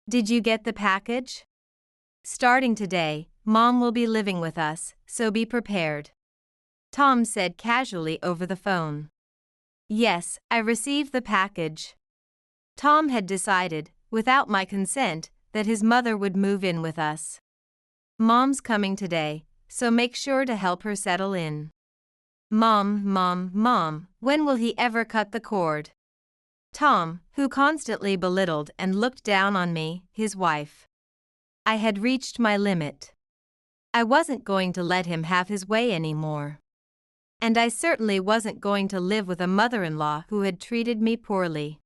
Did you get the package? Starting today, Mom will be living with us, so be prepared. Tom said casually over the phone. Yes, I received the package. Tom had decided, without my consent, that his mother would move in with us. Mom's coming today, so make sure to help her settle in. Mom, when will he ever cut the cord? Tom, who constantly belittled and looked down on me, his wife. I had reached my limit. I wasn't going to let him have his way anymore. And I certainly wasn't going to live with a mother-in-law who had treated me poorly.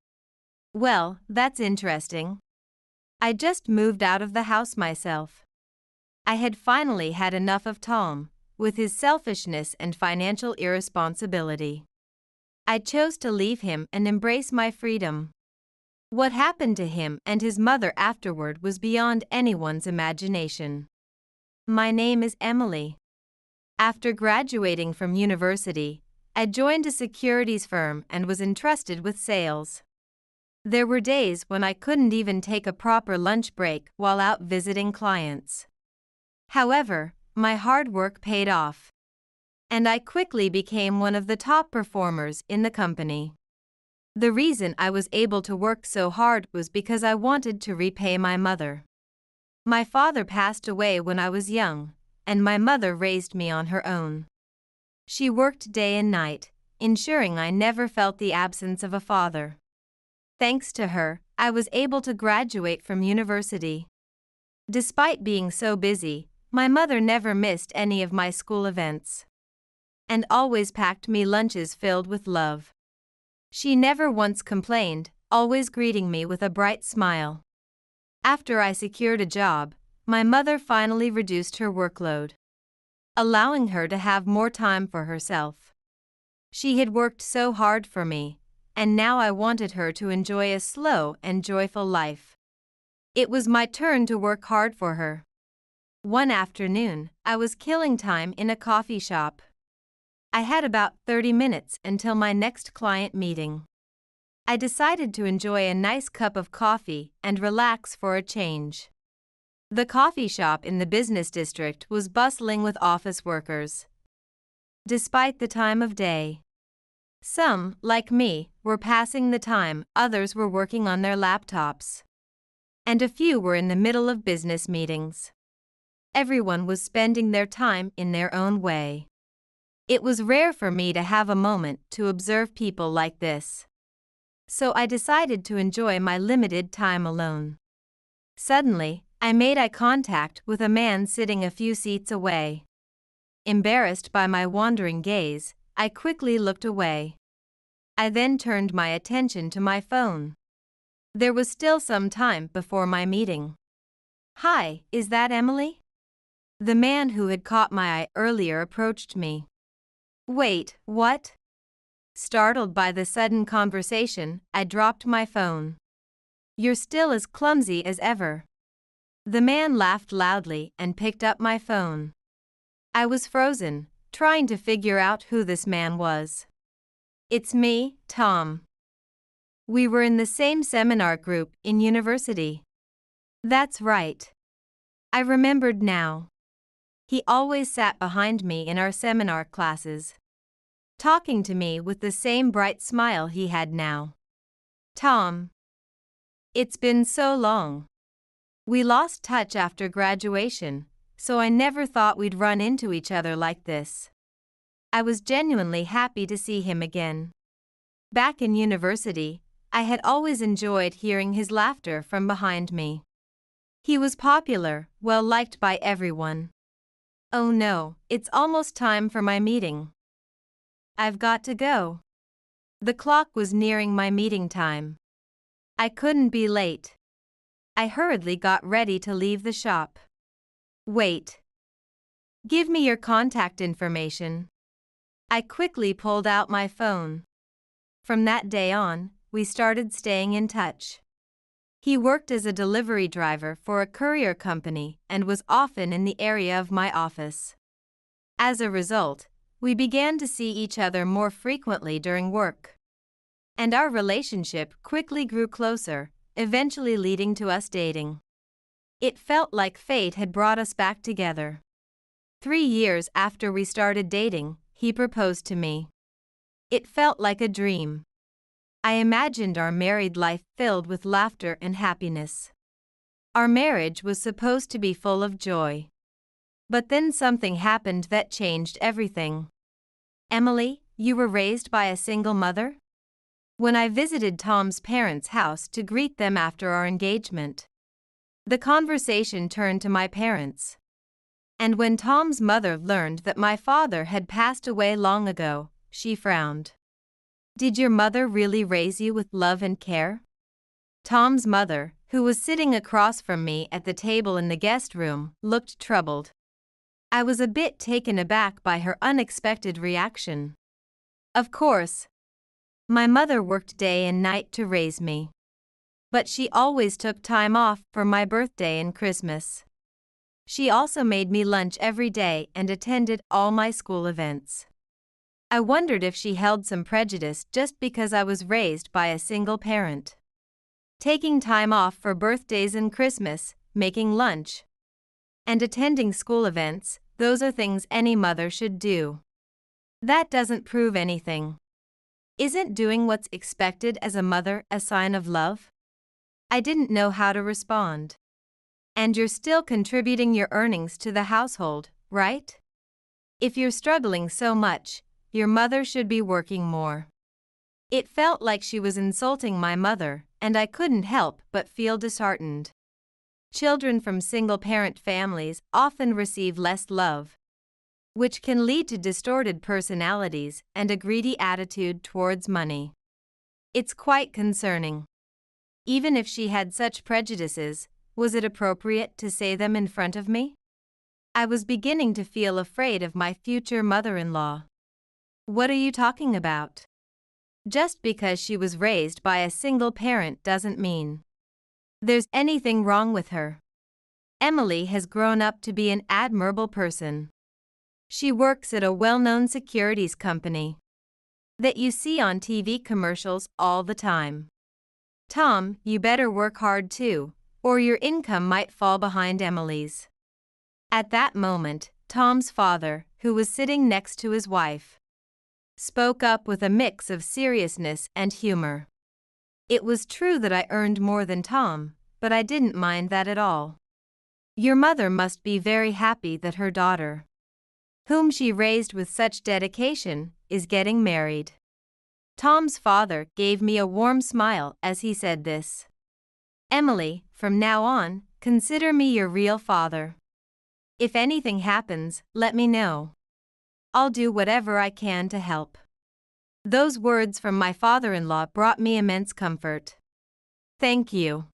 Well, that's interesting. I just moved out of the house myself. I had finally had enough of Tom, with his selfishness and financial irresponsibility. I chose to leave him and embrace my freedom. What happened to him and his mother afterward was beyond anyone's imagination. My name is Emily. After graduating from university, I joined a securities firm and was entrusted with sales. There were days when I couldn't even take a proper lunch break while out visiting clients. However, my hard work paid off, and I quickly became one of the top performers in the company. The reason I was able to work so hard was because I wanted to repay my mother. My father passed away when I was young, and my mother raised me on her own. She worked day and night, ensuring I never felt the absence of a father. Thanks to her, I was able to graduate from university. Despite being so busy, my mother never missed any of my school events, and always packed me lunches filled with love. She never once complained, always greeting me with a bright smile. After I secured a job, my mother finally reduced her workload, allowing her to have more time for herself. She had worked so hard for me, and now I wanted her to enjoy a slow and joyful life. It was my turn to work hard for her. One afternoon, I was killing time in a coffee shop. I had about 30 minutes until my next client meeting. I decided to enjoy a nice cup of coffee and relax for a change. The coffee shop in the business district was bustling with office workers. Despite the time of day, some, like me, were passing the time, others were working on their laptops, and a few were in the middle of business meetings. Everyone was spending their time in their own way. It was rare for me to have a moment to observe people like this, so I decided to enjoy my limited time alone. Suddenly, I made eye contact with a man sitting a few seats away. Embarrassed by my wandering gaze, I quickly looked away. I then turned my attention to my phone. There was still some time before my meeting. Hi, is that Emily? The man who had caught my eye earlier approached me. Wait, what? Startled by the sudden conversation, I dropped my phone. You're still as clumsy as ever. The man laughed loudly and picked up my phone. I was frozen, trying to figure out who this man was. It's me, Tom. We were in the same seminar group in university. That's right. I remembered now. He always sat behind me in our seminar classes, talking to me with the same bright smile he had now. Tom. It's been so long. We lost touch after graduation, so I never thought we'd run into each other like this. I was genuinely happy to see him again. Back in university, I had always enjoyed hearing his laughter from behind me. He was popular, well liked by everyone. Oh no, it's almost time for my meeting. I've got to go. The clock was nearing my meeting time. I couldn't be late. I hurriedly got ready to leave the shop. Wait. Give me your contact information. I quickly pulled out my phone. From that day on, we started staying in touch. He worked as a delivery driver for a courier company and was often in the area of my office. As a result, we began to see each other more frequently during work, and our relationship quickly grew closer, eventually leading to us dating. It felt like fate had brought us back together. 3 years after we started dating, he proposed to me. It felt like a dream. I imagined our married life filled with laughter and happiness. Our marriage was supposed to be full of joy. But then something happened that changed everything. Emily, you were raised by a single mother? When I visited Tom's parents' house to greet them after our engagement, the conversation turned to my parents. And when Tom's mother learned that my father had passed away long ago, she frowned. Did your mother really raise you with love and care? Tom's mother, who was sitting across from me at the table in the guest room, looked troubled. I was a bit taken aback by her unexpected reaction. Of course, my mother worked day and night to raise me. But she always took time off for my birthday and Christmas. She also made me lunch every day and attended all my school events. I wondered if she held some prejudice just because I was raised by a single parent. Taking time off for birthdays and Christmas, making lunch, and attending school events, those are things any mother should do. That doesn't prove anything. Isn't doing what's expected as a mother a sign of love? I didn't know how to respond. And you're still contributing your earnings to the household, right? If you're struggling so much, your mother should be working more. It felt like she was insulting my mother, and I couldn't help but feel disheartened. Children from single-parent families often receive less love, which can lead to distorted personalities and a greedy attitude towards money. It's quite concerning. Even if she had such prejudices, was it appropriate to say them in front of me? I was beginning to feel afraid of my future mother-in-law. What are you talking about? Just because she was raised by a single parent doesn't mean there's anything wrong with her. Emily has grown up to be an admirable person. She works at a well-known securities company that you see on TV commercials all the time. Tom, you better work hard too, or your income might fall behind Emily's. At that moment, Tom's father, who was sitting next to his wife, spoke up with a mix of seriousness and humor. It was true that I earned more than Tom, but I didn't mind that at all. Your mother must be very happy that her daughter, whom she raised with such dedication, is getting married. Tom's father gave me a warm smile as he said this. Emily, from now on, consider me your real father. If anything happens, let me know. I'll do whatever I can to help. Those words from my father-in-law brought me immense comfort. Thank you.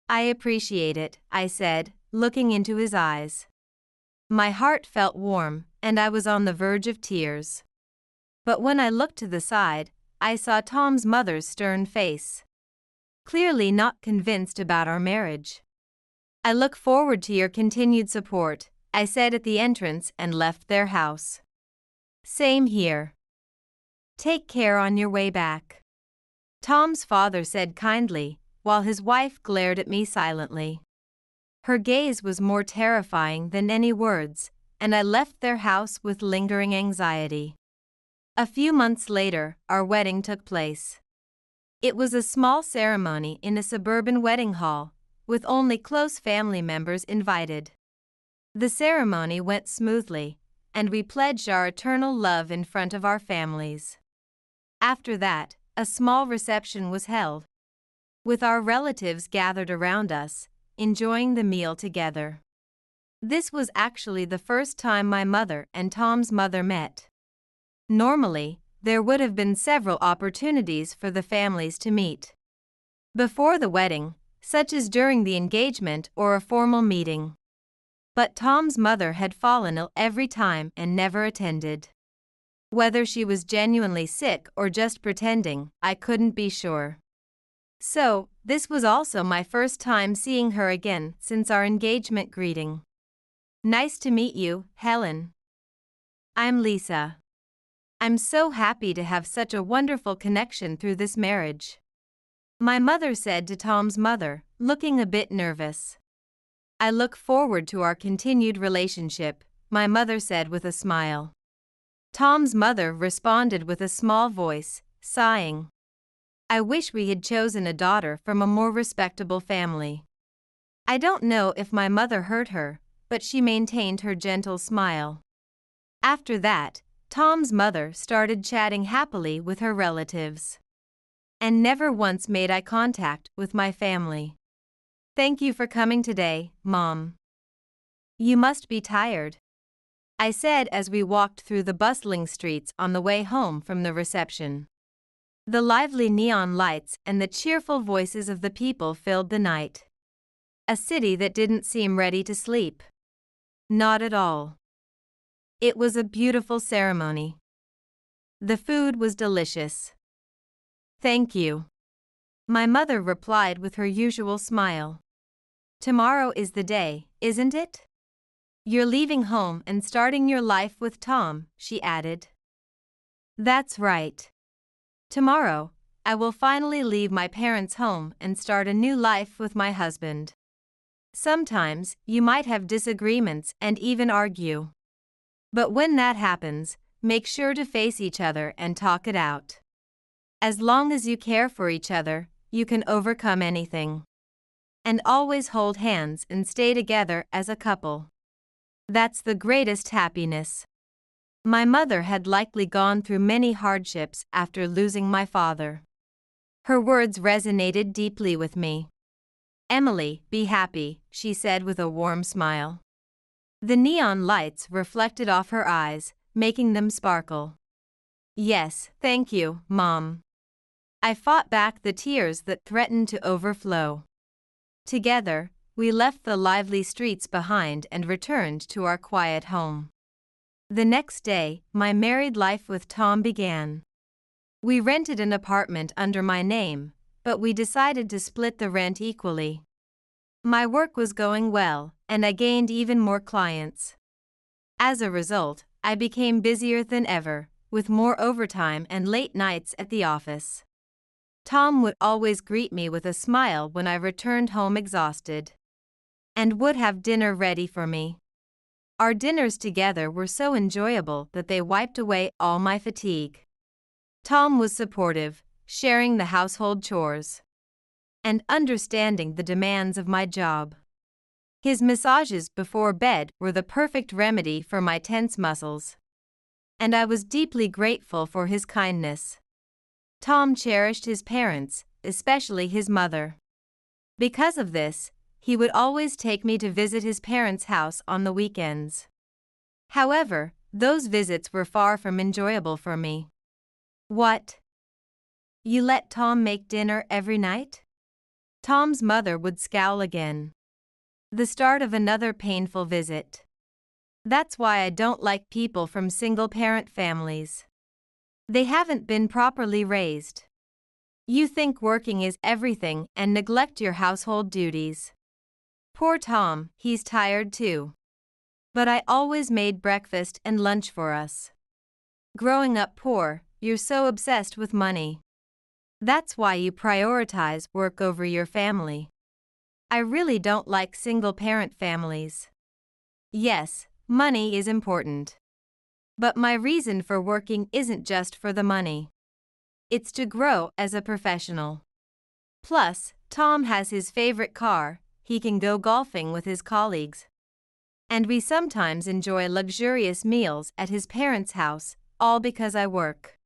I appreciate it, I said, looking into his eyes. My heart felt warm, and I was on the verge of tears. But when I looked to the side, I saw Tom's mother's stern face, clearly not convinced about our marriage. I look forward to your continued support, I said at the entrance and left their house. Same here. Take care on your way back. Tom's father said kindly, while his wife glared at me silently. Her gaze was more terrifying than any words, and I left their house with lingering anxiety. A few months later, our wedding took place. It was a small ceremony in a suburban wedding hall, with only close family members invited. The ceremony went smoothly, and we pledged our eternal love in front of our families. After that, a small reception was held, with our relatives gathered around us, enjoying the meal together. This was actually the first time my mother and Tom's mother met. Normally, there would have been several opportunities for the families to meet before the wedding, such as during the engagement or a formal meeting. But Tom's mother had fallen ill every time and never attended. Whether she was genuinely sick or just pretending, I couldn't be sure. So, this was also my first time seeing her again since our engagement greeting. Nice to meet you, Helen. I'm Lisa. I'm so happy to have such a wonderful connection through this marriage. My mother said to Tom's mother, looking a bit nervous. I look forward to our continued relationship, my mother said with a smile. Tom's mother responded with a small voice, sighing. I wish we had chosen a daughter from a more respectable family. I don't know if my mother heard her, but she maintained her gentle smile. After that, Tom's mother started chatting happily with her relatives. And never once made eye contact with my family. Thank you for coming today, Mom. You must be tired, I said as we walked through the bustling streets on the way home from the reception. The lively neon lights and the cheerful voices of the people filled the night. A city that didn't seem ready to sleep. Not at all. It was a beautiful ceremony. The food was delicious. Thank you, my mother replied with her usual smile. Tomorrow is the day, isn't it? You're leaving home and starting your life with Tom, she added. That's right. Tomorrow, I will finally leave my parents' home and start a new life with my husband. Sometimes, you might have disagreements and even argue. But when that happens, make sure to face each other and talk it out. As long as you care for each other, you can overcome anything. And always hold hands and stay together as a couple. That's the greatest happiness. My mother had likely gone through many hardships after losing my father. Her words resonated deeply with me. Emily, be happy, she said with a warm smile. The neon lights reflected off her eyes, making them sparkle. Yes, thank you, Mom. I fought back the tears that threatened to overflow. Together, we left the lively streets behind and returned to our quiet home. The next day, my married life with Tom began. We rented an apartment under my name, but we decided to split the rent equally. My work was going well, and I gained even more clients. As a result, I became busier than ever, with more overtime and late nights at the office. Tom would always greet me with a smile when I returned home exhausted, and would have dinner ready for me. Our dinners together were so enjoyable that they wiped away all my fatigue. Tom was supportive, sharing the household chores, and understanding the demands of my job. His massages before bed were the perfect remedy for my tense muscles, and I was deeply grateful for his kindness. Tom cherished his parents, especially his mother. Because of this, he would always take me to visit his parents' house on the weekends. However, those visits were far from enjoyable for me. What? You let Tom make dinner every night? Tom's mother would scowl again. The start of another painful visit. That's why I don't like people from single-parent families. They haven't been properly raised. You think working is everything and neglect your household duties. Poor Tom, he's tired too. But I always made breakfast and lunch for us. Growing up poor, you're so obsessed with money. That's why you prioritize work over your family. I really don't like single-parent families. Yes, money is important. But my reason for working isn't just for the money. It's to grow as a professional. Plus, Tom has his favorite car, he can go golfing with his colleagues. And we sometimes enjoy luxurious meals at his parents' house, all because I work.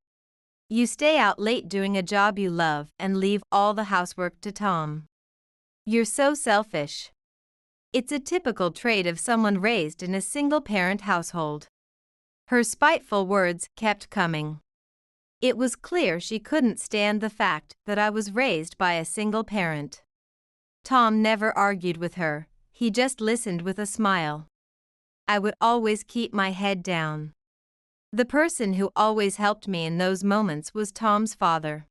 You stay out late doing a job you love and leave all the housework to Tom. You're so selfish. It's a typical trait of someone raised in a single-parent household. Her spiteful words kept coming. It was clear she couldn't stand the fact that I was raised by a single parent. Tom never argued with her, he just listened with a smile. I would always keep my head down. The person who always helped me in those moments was Tom's father.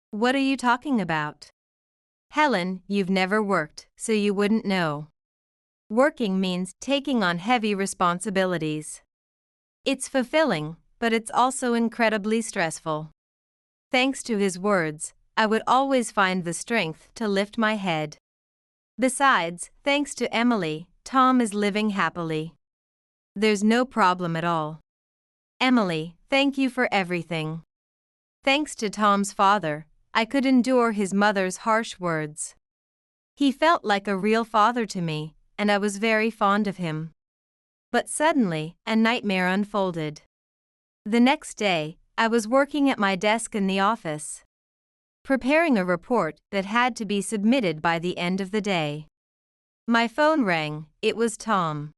What are you talking about? Helen, you've never worked, so you wouldn't know. Working means taking on heavy responsibilities. It's fulfilling, but it's also incredibly stressful. Thanks to his words, I would always find the strength to lift my head. Besides, thanks to Emily, Tom is living happily. There's no problem at all. Emily, thank you for everything. Thanks to Tom's father, I could endure his mother's harsh words. He felt like a real father to me, and I was very fond of him. But suddenly, a nightmare unfolded. The next day, I was working at my desk in the office, preparing a report that had to be submitted by the end of the day. My phone rang. It was Tom.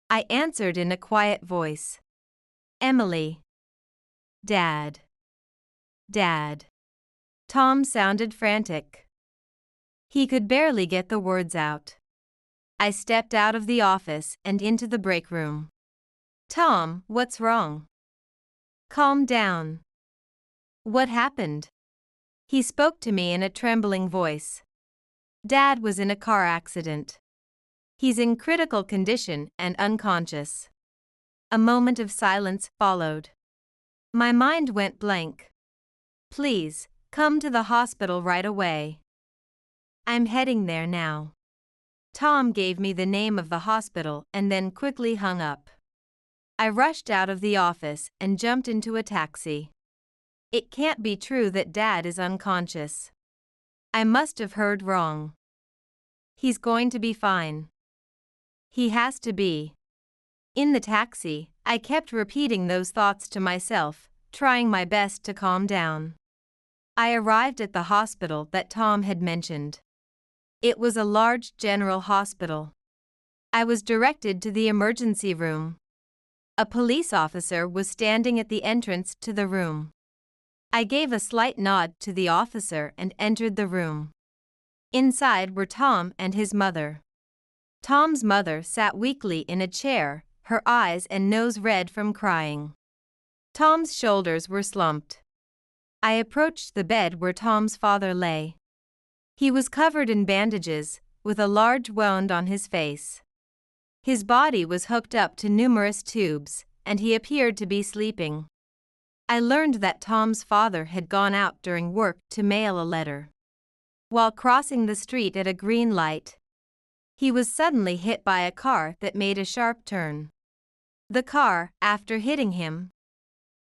I answered in a quiet voice. Emily. Dad. Dad. Tom sounded frantic. He could barely get the words out. I stepped out of the office and into the break room. Tom, what's wrong? Calm down. What happened? He spoke to me in a trembling voice. Dad was in a car accident. He's in critical condition and unconscious. A moment of silence followed. My mind went blank. Please, come to the hospital right away. I'm heading there now. Tom gave me the name of the hospital and then quickly hung up. I rushed out of the office and jumped into a taxi. It can't be true that Dad is unconscious. I must have heard wrong. He's going to be fine. He has to be. In the taxi, I kept repeating those thoughts to myself, trying my best to calm down. I arrived at the hospital that Tom had mentioned. It was a large general hospital. I was directed to the emergency room. A police officer was standing at the entrance to the room. I gave a slight nod to the officer and entered the room. Inside were Tom and his mother. Tom's mother sat weakly in a chair, her eyes and nose red from crying. Tom's shoulders were slumped. I approached the bed where Tom's father lay. He was covered in bandages, with a large wound on his face. His body was hooked up to numerous tubes, and he appeared to be sleeping. I learned that Tom's father had gone out during work to mail a letter. While crossing the street at a green light, he was suddenly hit by a car that made a sharp turn. The car, after hitting him,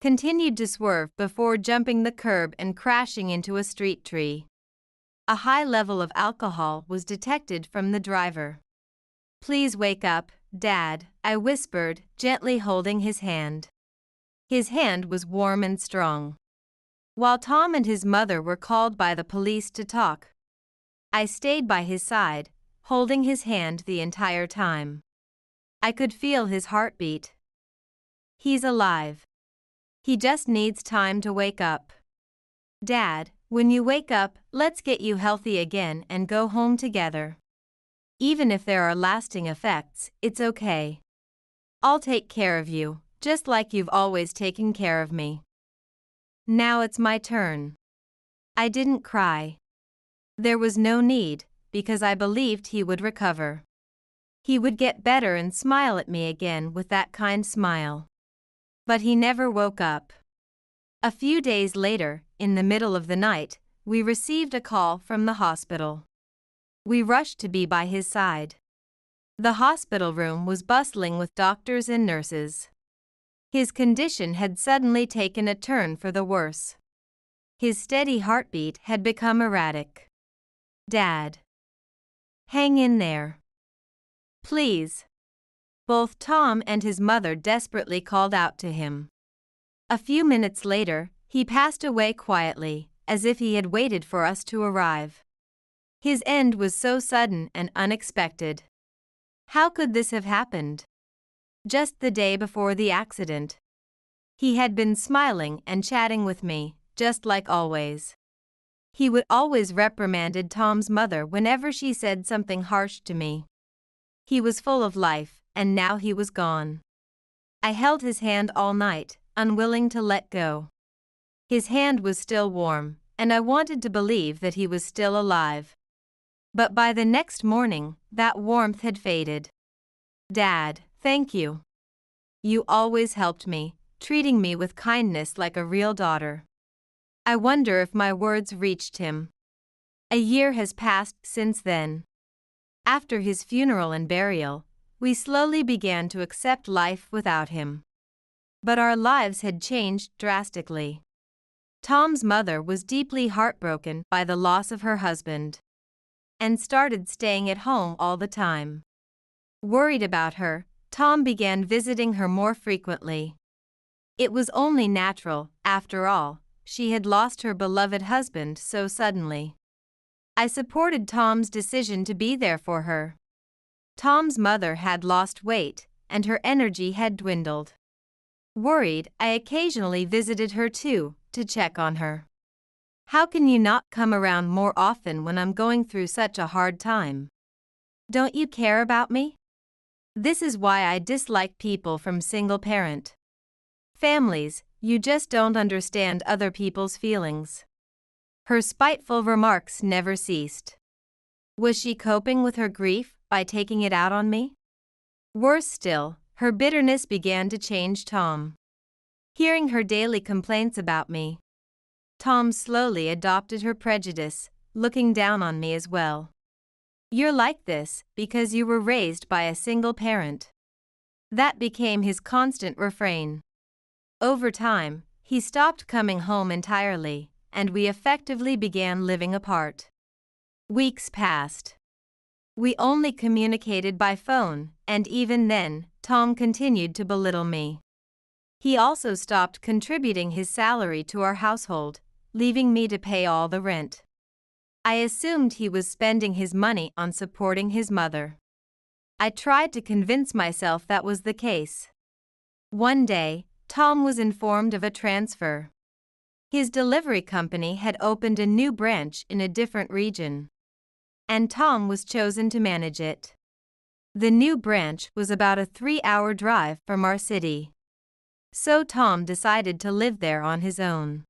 continued to swerve before jumping the curb and crashing into a street tree. A high level of alcohol was detected from the driver. Please wake up, Dad, I whispered, gently holding his hand. His hand was warm and strong. While Tom and his mother were called by the police to talk, I stayed by his side, holding his hand the entire time. I could feel his heartbeat. He's alive. He just needs time to wake up. Dad, when you wake up, let's get you healthy again and go home together. Even if there are lasting effects, it's okay. I'll take care of you, just like you've always taken care of me. Now it's my turn. I didn't cry. There was no need, because I believed he would recover. He would get better and smile at me again with that kind smile. But he never woke up. A few days later, in the middle of the night, we received a call from the hospital. We rushed to be by his side. The hospital room was bustling with doctors and nurses. His condition had suddenly taken a turn for the worse. His steady heartbeat had become erratic. Dad. Hang in there. Please. Both Tom and his mother desperately called out to him. A few minutes later, he passed away quietly, as if he had waited for us to arrive. His end was so sudden and unexpected. How could this have happened? Just the day before the accident, he had been smiling and chatting with me, just like always. He would always reprimanded Tom's mother whenever she said something harsh to me. He was full of life, and now he was gone. I held his hand all night, unwilling to let go. His hand was still warm, and I wanted to believe that he was still alive. But by the next morning, that warmth had faded. Dad, thank you. You always helped me, treating me with kindness like a real daughter. I wonder if my words reached him. A year has passed since then. After his funeral and burial, we slowly began to accept life without him. But our lives had changed drastically. Tom's mother was deeply heartbroken by the loss of her husband and started staying at home all the time. Worried about her, Tom began visiting her more frequently. It was only natural, after all, she had lost her beloved husband so suddenly. I supported Tom's decision to be there for her. Tom's mother had lost weight, and her energy had dwindled. Worried, I occasionally visited her too, to check on her. How can you not come around more often when I'm going through such a hard time? Don't you care about me? This is why I dislike people from single-parent families. You just don't understand other people's feelings. Her spiteful remarks never ceased. Was she coping with her grief by taking it out on me? Worse still, her bitterness began to change Tom. Hearing her daily complaints about me, Tom slowly adopted her prejudice, looking down on me as well. You're like this because you were raised by a single parent. That became his constant refrain. Over time, he stopped coming home entirely, and we effectively began living apart. Weeks passed. We only communicated by phone, and even then, Tom continued to belittle me. He also stopped contributing his salary to our household, leaving me to pay all the rent. I assumed he was spending his money on supporting his mother. I tried to convince myself that was the case. One day, Tom was informed of a transfer. His delivery company had opened a new branch in a different region, and Tom was chosen to manage it. The new branch was about a 3-hour drive from our city. So Tom decided to live there on his own.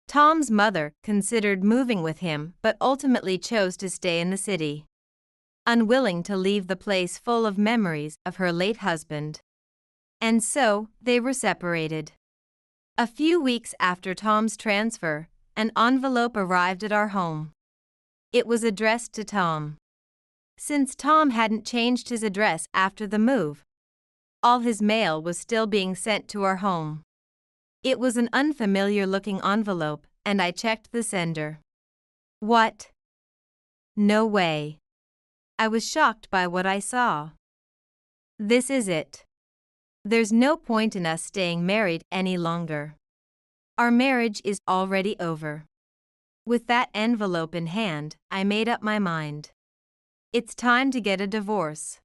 Tom's mother considered moving with him but ultimately chose to stay in the city, unwilling to leave the place full of memories of her late husband. And so, they were separated. A few weeks after Tom's transfer, an envelope arrived at our home. It was addressed to Tom. Since Tom hadn't changed his address after the move, all his mail was still being sent to our home. It was an unfamiliar-looking envelope, and I checked the sender. What? No way. I was shocked by what I saw. This is it. There's no point in us staying married any longer. Our marriage is already over. With that envelope in hand, I made up my mind. It's time to get a divorce.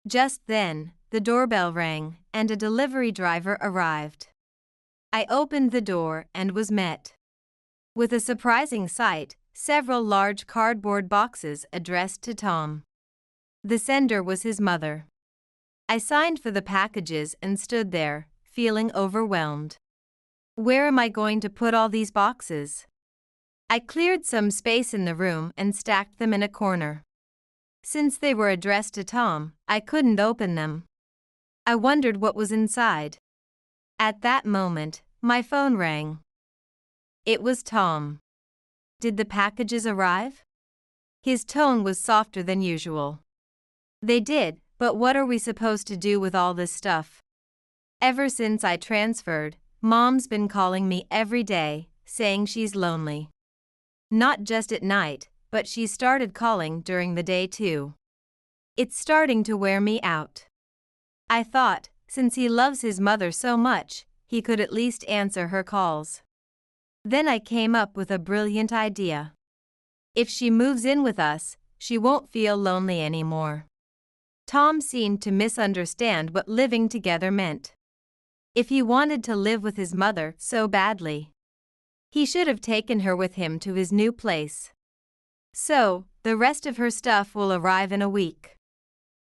Just then, the doorbell rang, and a delivery driver arrived. I opened the door and was met with a surprising sight: several large cardboard boxes addressed to Tom. The sender was his mother. I signed for the packages and stood there, feeling overwhelmed. Where am I going to put all these boxes? I cleared some space in the room and stacked them in a corner. Since they were addressed to Tom, I couldn't open them. I wondered what was inside. At that moment, my phone rang. It was Tom. Did the packages arrive? His tone was softer than usual. They did, but what are we supposed to do with all this stuff? Ever since I transferred, Mom's been calling me every day, saying she's lonely. Not just at night, but she's started calling during the day too. It's starting to wear me out. I thought, since he loves his mother so much, he could at least answer her calls. Then I came up with a brilliant idea. If she moves in with us, she won't feel lonely anymore. Tom seemed to misunderstand what living together meant. If he wanted to live with his mother so badly, he should have taken her with him to his new place. So, the rest of her stuff will arrive in a week.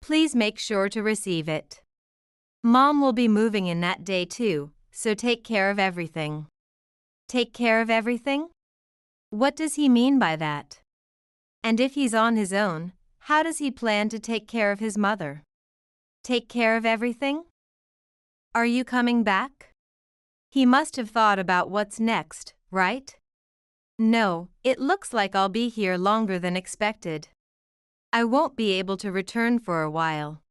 Please make sure to receive it. Mom will be moving in that day too, so take care of everything. Take care of everything? What does he mean by that? And if he's on his own, how does he plan to take care of his mother? Take care of everything? Are you coming back? He must have thought about what's next, right? No, it looks like I'll be here longer than expected. I won't be able to return for a while.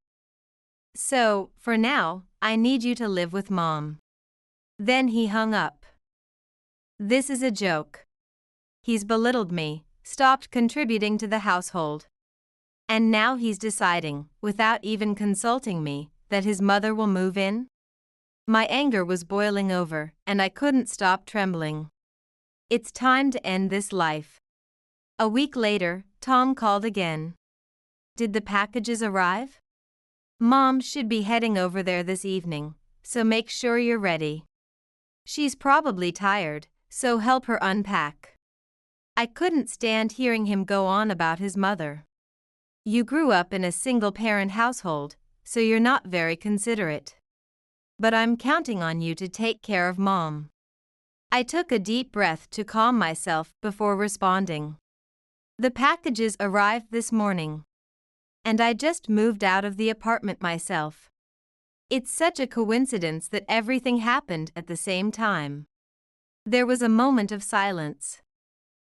So, for now, I need you to live with Mom. Then he hung up. This is a joke. He's belittled me, stopped contributing to the household. And now he's deciding, without even consulting me, that his mother will move in? My anger was boiling over, and I couldn't stop trembling. It's time to end this life. A week later, Tom called again. Did the packages arrive? Mom should be heading over there this evening, so make sure you're ready. She's probably tired, so help her unpack. I couldn't stand hearing him go on about his mother. You grew up in a single-parent household, so you're not very considerate. But I'm counting on you to take care of Mom. I took a deep breath to calm myself before responding. The packages arrived this morning. And I just moved out of the apartment myself. It's such a coincidence that everything happened at the same time. There was a moment of silence.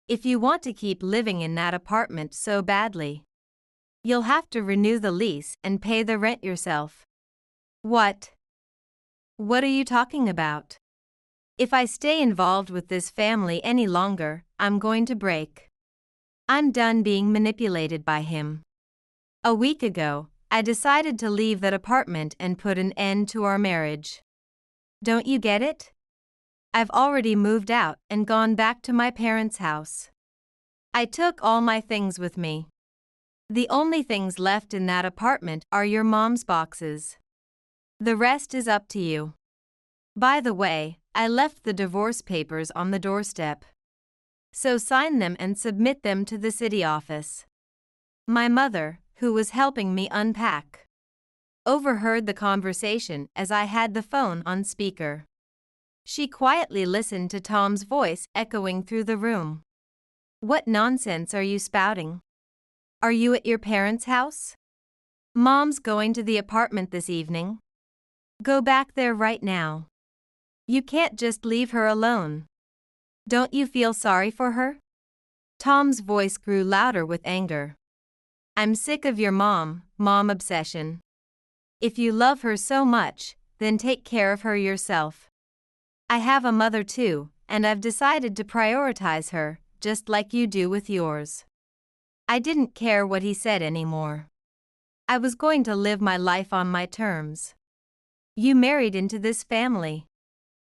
If you want to keep living in that apartment so badly, you'll have to renew the lease and pay the rent yourself. What? What are you talking about? If I stay involved with this family any longer, I'm going to break. I'm done being manipulated by him. A week ago, I decided to leave that apartment and put an end to our marriage. Don't you get it? I've already moved out and gone back to my parents' house. I took all my things with me. The only things left in that apartment are your mom's boxes. The rest is up to you. By the way, I left the divorce papers on the doorstep. So sign them and submit them to the city office. My mother, who was helping me unpack, overheard the conversation as I had the phone on speaker. She quietly listened to Tom's voice echoing through the room. What nonsense are you spouting? Are you at your parents' house? Mom's going to the apartment this evening. Go back there right now. You can't just leave her alone. Don't you feel sorry for her? Tom's voice grew louder with anger. I'm sick of your mom obsession. If you love her so much, then take care of her yourself. I have a mother too, and I've decided to prioritize her, just like you do with yours. I didn't care what he said anymore. I was going to live my life on my terms. You married into this family.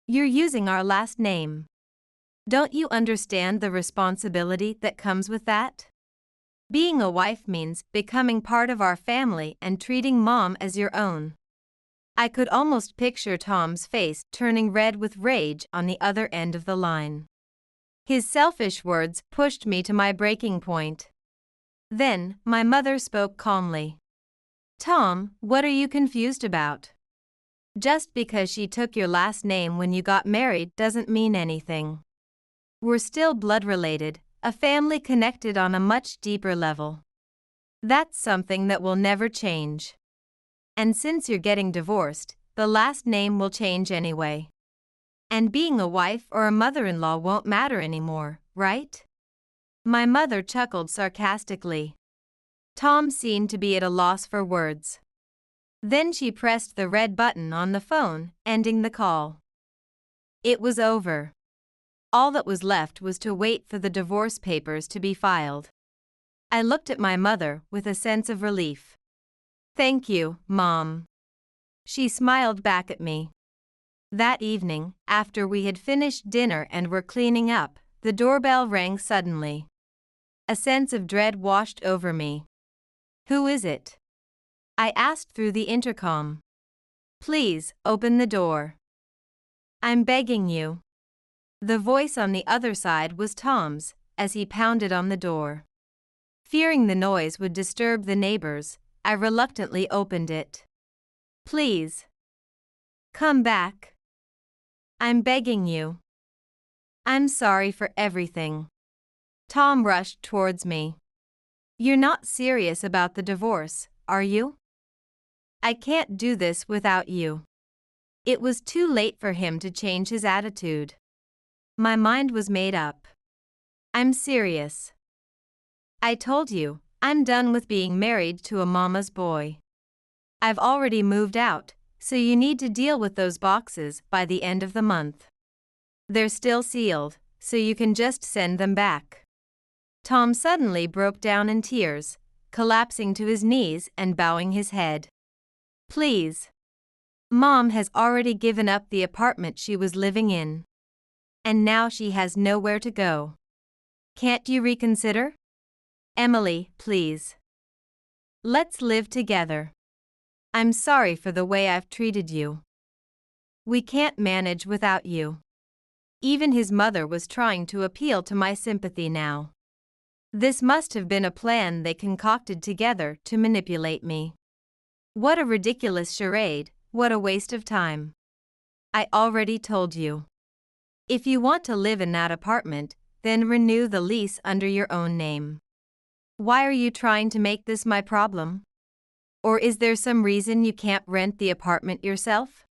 You're using our last name. Don't you understand the responsibility that comes with that? Being a wife means becoming part of our family and treating Mom as your own. I could almost picture Tom's face turning red with rage on the other end of the line. His selfish words pushed me to my breaking point. Then, my mother spoke calmly. Tom, what are you confused about? Just because she took your last name when you got married doesn't mean anything. We're still blood related, a family connected on a much deeper level. That's something that will never change. And since you're getting divorced, the last name will change anyway. And being a wife or a mother-in-law won't matter anymore, right? My mother chuckled sarcastically. Tom seemed to be at a loss for words. Then she pressed the red button on the phone, ending the call. It was over. All that was left was to wait for the divorce papers to be filed. I looked at my mother with a sense of relief. Thank you, Mom. She smiled back at me. That evening, after we had finished dinner and were cleaning up, the doorbell rang suddenly. A sense of dread washed over me. Who is it? I asked through the intercom. Please, open the door. I'm begging you. The voice on the other side was Tom's, as he pounded on the door. Fearing the noise would disturb the neighbors, I reluctantly opened it. Please. Come back. I'm begging you. I'm sorry for everything. Tom rushed towards me. You're not serious about the divorce, are you? I can't do this without you. It was too late for him to change his attitude. My mind was made up. I'm serious. I told you, I'm done with being married to a mama's boy. I've already moved out, so you need to deal with those boxes by the end of the month. They're still sealed, so you can just send them back. Tom suddenly broke down in tears, collapsing to his knees and bowing his head. Please. Mom has already given up the apartment she was living in. And now she has nowhere to go. Can't you reconsider? Emily, please. Let's live together. I'm sorry for the way I've treated you. We can't manage without you. Even his mother was trying to appeal to my sympathy now. This must have been a plan they concocted together to manipulate me. What a ridiculous charade, what a waste of time. I already told you. If you want to live in that apartment, then renew the lease under your own name. Why are you trying to make this my problem? Or is there some reason you can't rent the apartment yourself?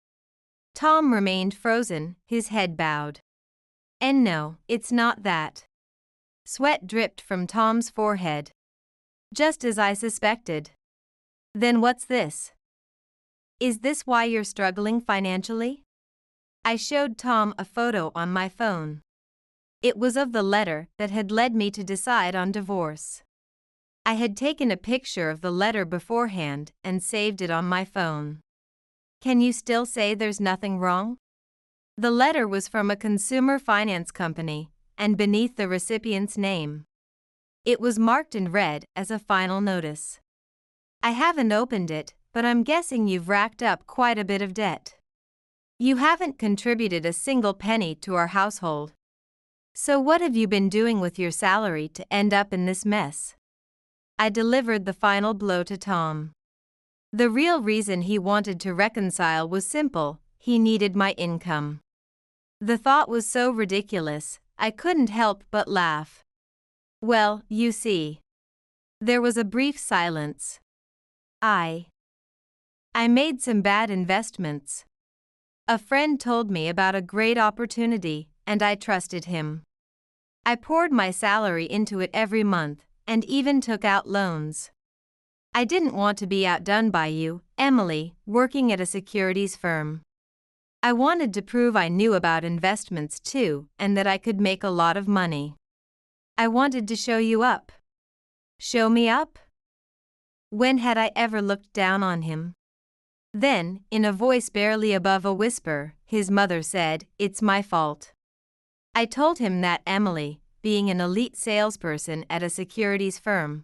Tom remained frozen, his head bowed. And no, it's not that. Sweat dripped from Tom's forehead. Just as I suspected. Then what's this? Is this why you're struggling financially? I showed Tom a photo on my phone. It was of the letter that had led me to decide on divorce. I had taken a picture of the letter beforehand and saved it on my phone. Can you still say there's nothing wrong? The letter was from a consumer finance company, and beneath the recipient's name. It was marked in red as a final notice. I haven't opened it, but I'm guessing you've racked up quite a bit of debt. You haven't contributed a single penny to our household. So what have you been doing with your salary to end up in this mess? I delivered the final blow to Tom. The real reason he wanted to reconcile was simple: he needed my income. The thought was so ridiculous, I couldn't help but laugh. Well, you see. There was a brief silence. I made some bad investments. A friend told me about a great opportunity, and I trusted him. I poured my salary into it every month, and even took out loans. I didn't want to be outdone by you, Emily, working at a securities firm. I wanted to prove I knew about investments too, and that I could make a lot of money. I wanted to show you up. Show me up? When had I ever looked down on him? Then, in a voice barely above a whisper, his mother said, "It's my fault." I told him that Emily, being an elite salesperson at a securities firm,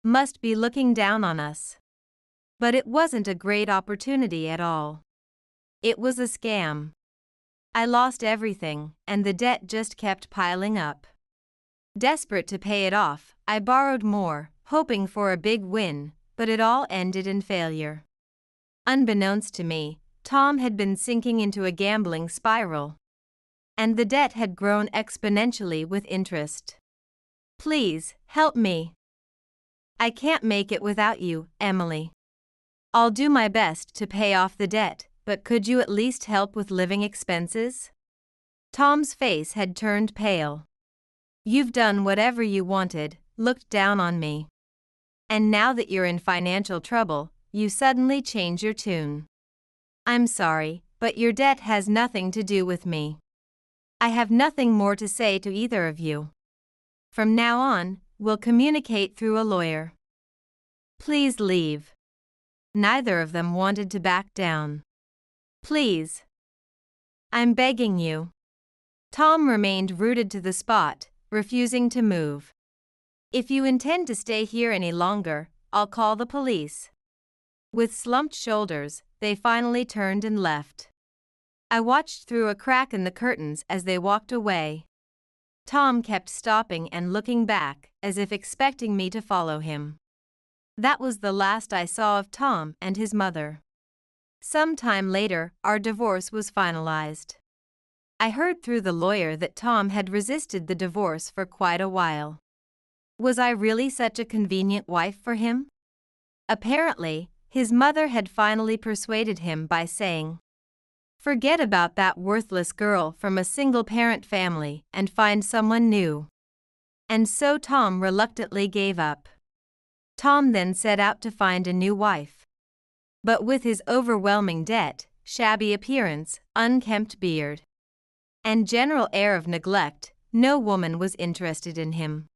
must be looking down on us. But it wasn't a great opportunity at all. It was a scam. I lost everything, and the debt just kept piling up. Desperate to pay it off, I borrowed more, hoping for a big win, but it all ended in failure. Unbeknownst to me, Tom had been sinking into a gambling spiral. And the debt had grown exponentially with interest. Please, help me. I can't make it without you, Emily. I'll do my best to pay off the debt, but could you at least help with living expenses? Tom's face had turned pale. You've done whatever you wanted, looked down on me. And now that you're in financial trouble, you suddenly change your tune. I'm sorry, but your debt has nothing to do with me. I have nothing more to say to either of you. From now on, we'll communicate through a lawyer. Please leave. Neither of them wanted to back down. Please. I'm begging you. Tom remained rooted to the spot, refusing to move. If you intend to stay here any longer, I'll call the police. With slumped shoulders, they finally turned and left. I watched through a crack in the curtains as they walked away. Tom kept stopping and looking back, as if expecting me to follow him. That was the last I saw of Tom and his mother. Some time later, our divorce was finalized. I heard through the lawyer that Tom had resisted the divorce for quite a while. Was I really such a convenient wife for him? Apparently, his mother had finally persuaded him by saying, Forget about that worthless girl from a single-parent family and find someone new. And so Tom reluctantly gave up. Tom then set out to find a new wife. But with his overwhelming debt, shabby appearance, unkempt beard, and general air of neglect, no woman was interested in him.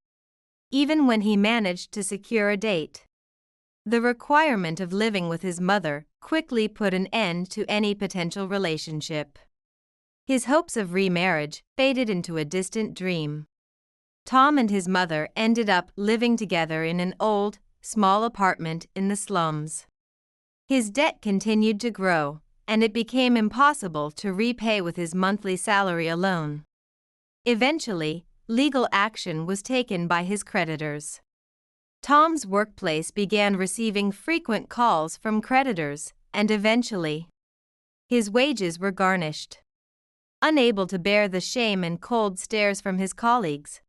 Even when he managed to secure a date, the requirement of living with his mother quickly put an end to any potential relationship. His hopes of remarriage faded into a distant dream. Tom and his mother ended up living together in an old, small apartment in the slums. His debt continued to grow, and it became impossible to repay with his monthly salary alone. Eventually, legal action was taken by his creditors. Tom's workplace began receiving frequent calls from creditors, and eventually, his wages were garnished. Unable to bear the shame and cold stares from his colleagues,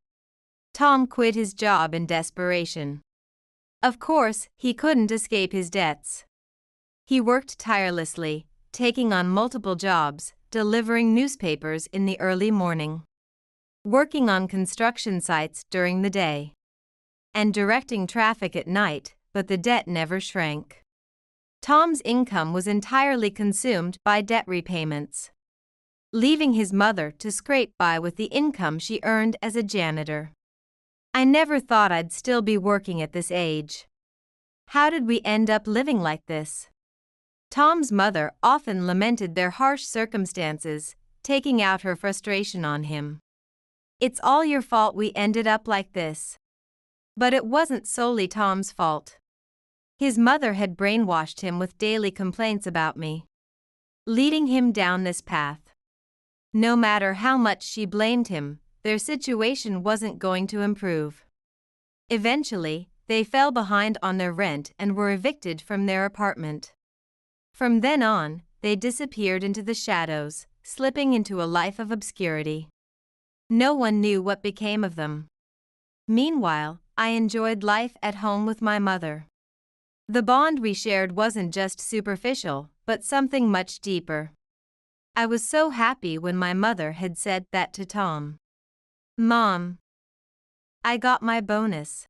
Tom quit his job in desperation. Of course, he couldn't escape his debts. He worked tirelessly, taking on multiple jobs, delivering newspapers in the early morning, working on construction sites during the day, and directing traffic at night, but the debt never shrank. Tom's income was entirely consumed by debt repayments, leaving his mother to scrape by with the income she earned as a janitor. I never thought I'd still be working at this age. How did we end up living like this? Tom's mother often lamented their harsh circumstances, taking out her frustration on him. "It's all your fault we ended up like this." But it wasn't solely Tom's fault. His mother had brainwashed him with daily complaints about me, leading him down this path. No matter how much she blamed him, their situation wasn't going to improve. Eventually, they fell behind on their rent and were evicted from their apartment. From then on, they disappeared into the shadows, slipping into a life of obscurity. No one knew what became of them. Meanwhile, I enjoyed life at home with my mother. The bond we shared wasn't just superficial, but something much deeper. I was so happy when my mother had said that to Tom. "Mom, I got my bonus."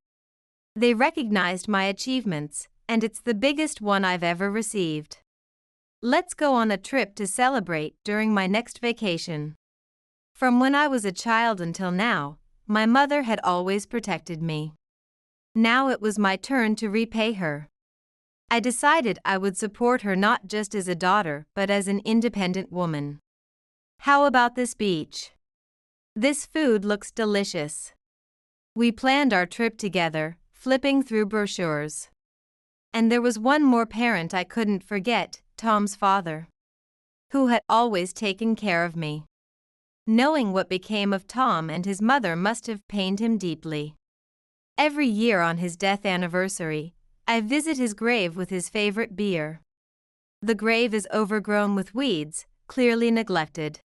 They recognized my achievements, and it's the biggest one I've ever received. "Let's go on a trip to celebrate during my next vacation." From when I was a child until now, my mother had always protected me. Now it was my turn to repay her. I decided I would support her not just as a daughter but as an independent woman. "How about this beach? This food looks delicious." We planned our trip together, flipping through brochures. And there was one more parent I couldn't forget, Tom's father, who had always taken care of me. Knowing what became of Tom and his mother must have pained him deeply. Every year on his death anniversary, I visit his grave with his favorite beer. The grave is overgrown with weeds, clearly neglected.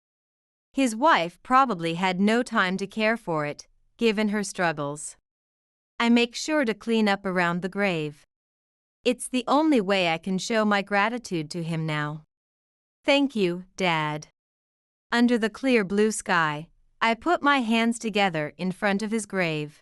His wife probably had no time to care for it, given her struggles. I make sure to clean up around the grave. It's the only way I can show my gratitude to him now. "Thank you, Dad." Under the clear blue sky, I put my hands together in front of his grave.